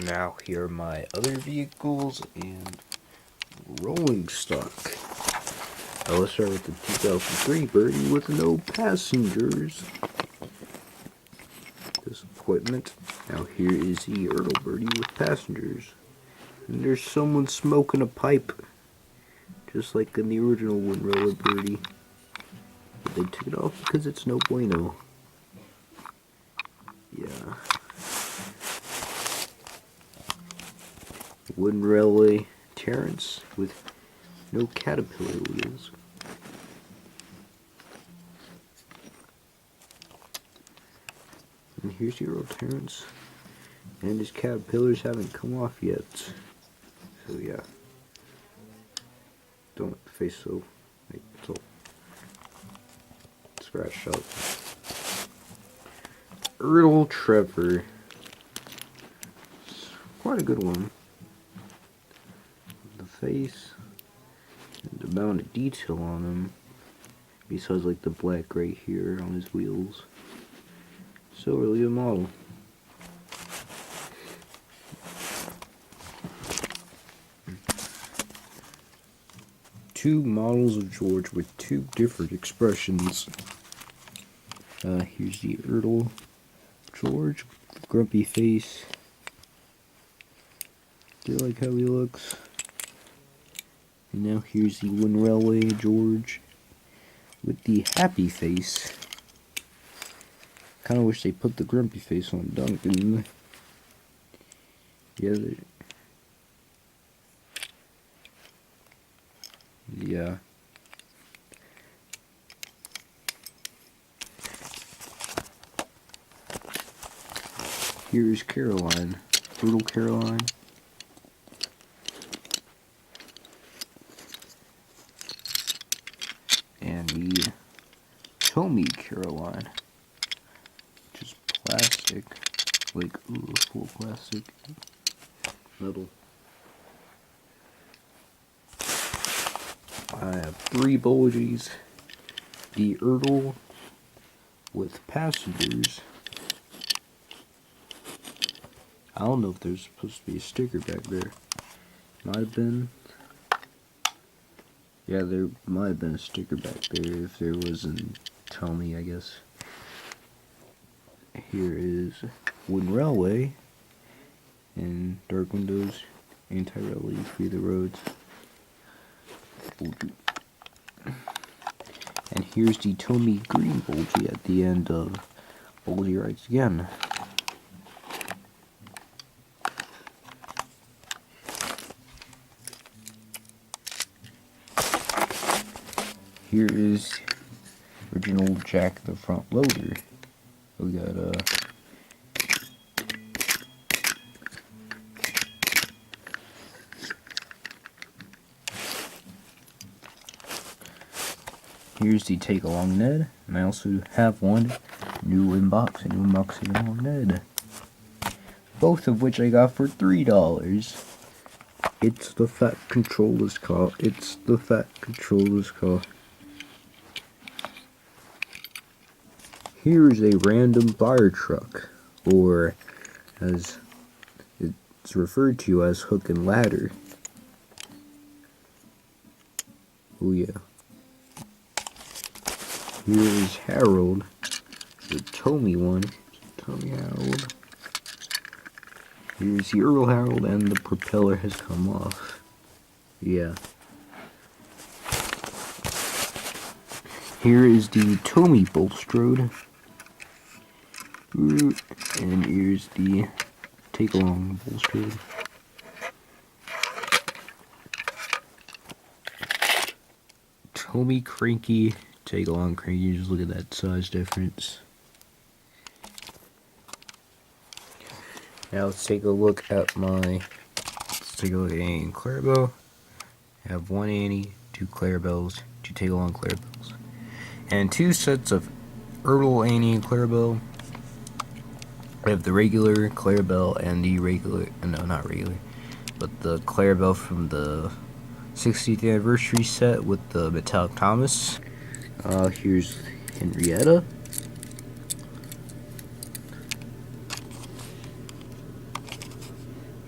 Now here are my other vehicles and rolling stock. Now let's start with the 2003 Birdie with no passengers. Disappointment. Now here is the Ertl Birdie with passengers. And there's someone smoking a pipe. Just like in the original Windroller Birdie. But they took it off because it's no bueno. Yeah. Wooden Railway Terrace with no caterpillar wheels. And here's your old Terrence. And his caterpillars haven't come off yet. So yeah. Don't make the face so scratched up. Ertl Trevor. It's quite a good one. The face and the amount of detail on him. Besides like the black right here on his wheels. So really a model. Two models of George with two different expressions. Here's the Ertl George, grumpy face. Do you like how he looks? And now here's the Wind Railway George with the happy face. Kinda wish they put the grumpy face on Duncan. Yeah. Here's Caroline. Brutal Caroline. And the Tomy Caroline. Just plastic. Like, ooh, full plastic. Metal. I have 3 Bulgies. The Ertl with passengers. I don't know if there's supposed to be a sticker back there. Might have been. Yeah, there might have been a sticker back there if there wasn't Tomy, I guess. Here is Wooden Railway and dark windows, anti-rally, free the roads. And here's the Tomy green Bulgy at the end of Bulgy Rides Again. Here is original Jack the front loader. We got here's the Take Along Ned, and I also have one new unboxing along Ned. Both of which I got for $3. It's the Fat Controller's car. It's the Fat Controller's car. Here's a random fire truck, or as it's referred to as hook and ladder. Oh yeah. Here is Harold, the Tomy one. Tomy Harold. Here's the Ertl Harold, and the propeller has come off. Yeah. Here is the Tomy Bulstrode. And here's the Take Along Bulstrode. Tomy Cranky, Take Along Cranky. Just look at that size difference. Now let's take a look at Annie and Clarabel. I have 1 Annie, 2 Clarabels, 2 Take Along Clarabels, and 2 sets of Ertl Annie and Clarabel. I have the regular Clarabel and the regular, no, not regular, but the Clarabel from the 60th anniversary set with the Metallic Thomas. Here's Henrietta.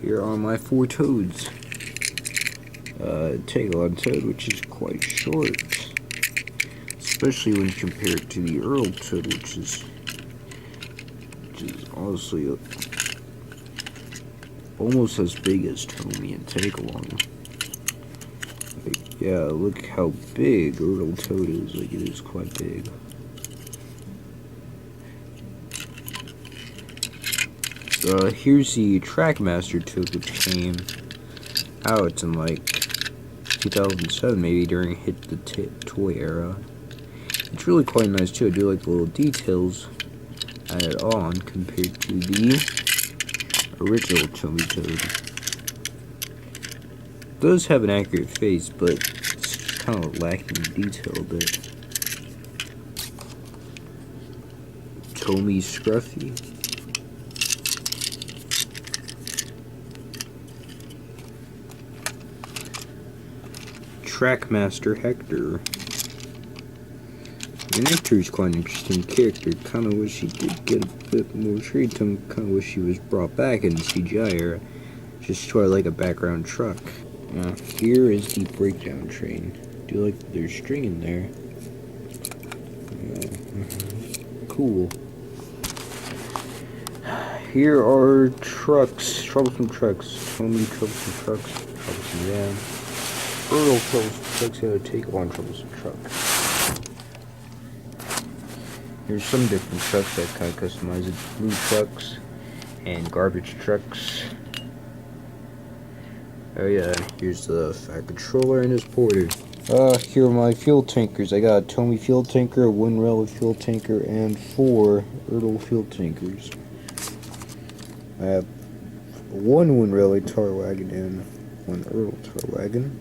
Here are my 4 toads. Take-on toad, which is quite short, especially when compared to the Earl toad, which is honestly almost as big as Tomy and Take-along. Like, yeah, look how big Earl toad is. Like, it is quite big. Here's the Trackmaster toad, which came out in like 2007, maybe during Hit the Toy era. It's really quite nice too. I do like the little details added on compared to the original Tomy toad. It does have an accurate face, but it's kind of lacking in detail a bit. Tomy Scruffy. Trackmaster Hector. And Hector's quite an interesting character. Kind of wish he did get a bit more trade time. Kind of wish he was brought back in the CGI era. Just sort of like a background truck. Now, here is the breakdown train. Do you like there's string in there? Cool. Here are trucks. Troublesome trucks. Tomy troublesome trucks. Troublesome van. Earl troublesome trucks. How to take on troublesome truck. There's some different trucks that kind of customize it. Blue trucks and garbage trucks. Oh yeah, here's the Fat Controller and his porter. Here are my fuel tankers. I got a Tomy fuel tanker, a Winrella fuel tanker, and 4 Earl fuel tankers. I have 1 Winrella tar wagon and 1 Earl tar wagon.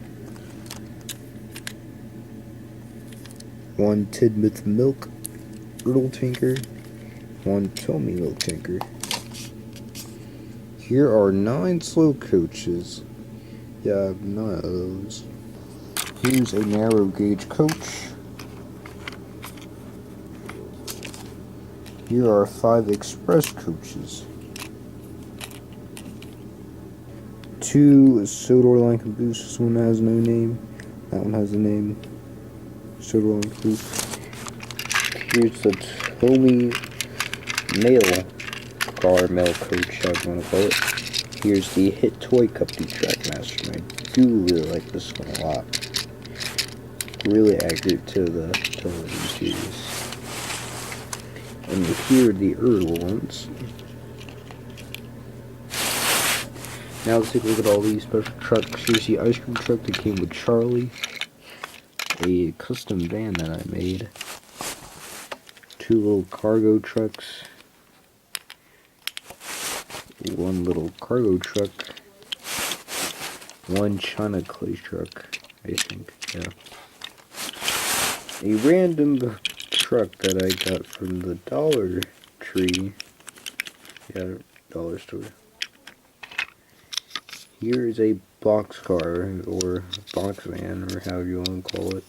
1 Tidmouth milk Earl tanker, 1 Tomy milk tanker. Here are 9 slow coaches. Yeah, I have 9 of those. Here's a narrow gauge coach. Here are 5 express coaches. 2 Sodor line cabooses. This one has no name. That one has a name. Sodor line caboose. Here's the Tomy mail car, mail coach, however you want to call it. Here's the Hit Toy Company Trackmaster, and I do really like this one a lot. Really accurate to the television series. And here are the Earl ones. Now let's take a look at all these special trucks. Here's the ice cream truck that came with Charlie. A custom van that I made. 2 little cargo trucks. 1 little cargo truck. 1 China clay truck, I think, yeah. A random truck that I got from the Dollar Tree. Yeah, dollar store. Here is a box car, or box van, or however you want to call it.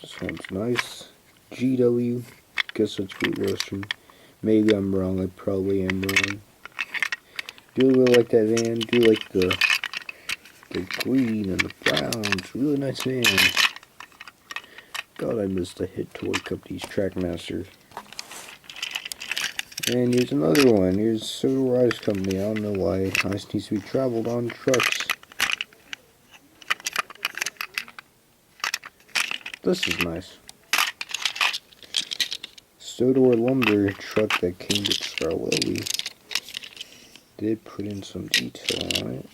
This one's nice. GW. Guess that's Great Western. Maybe I'm wrong. I probably am wrong. Do really like that van. Do like the green and the brown. It's a really nice van. God, I missed the Hit Toy Company's Trackmaster. And here's another one. Here's Soda Ice Company. I don't know why ice needs to be traveled on trucks. This is nice. Sodor lumber truck that came with Clarabel. Did put in some detail on it.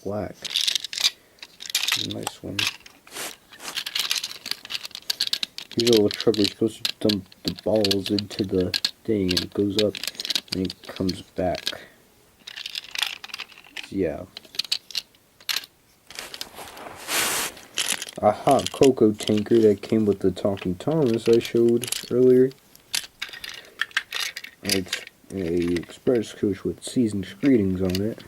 Black. Nice one. Here's a little truck where you're supposed to dump the balls into the thing and it goes up and it comes back. Yeah. A hot cocoa tanker that came with the Talking Thomas I showed earlier. It's a express coach with seasoned greetings on it.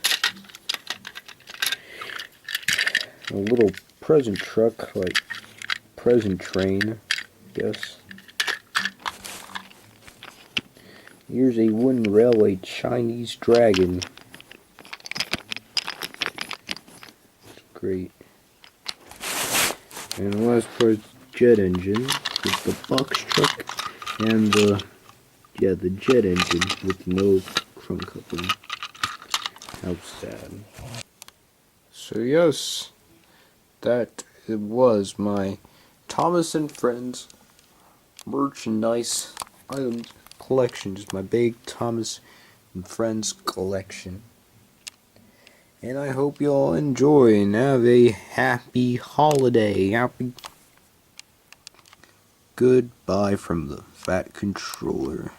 A little present truck, like present train, I guess. Here's a wooden railway Chinese dragon. It's great. And the last part is jet engine with the box truck and the jet engine with no trunk coupling. How sad. So yes, that it was my Thomas and Friends merchandise items collection. Just my big Thomas and Friends collection. And I hope you all enjoy and have a happy holiday. Happy goodbye from the Fat Controller.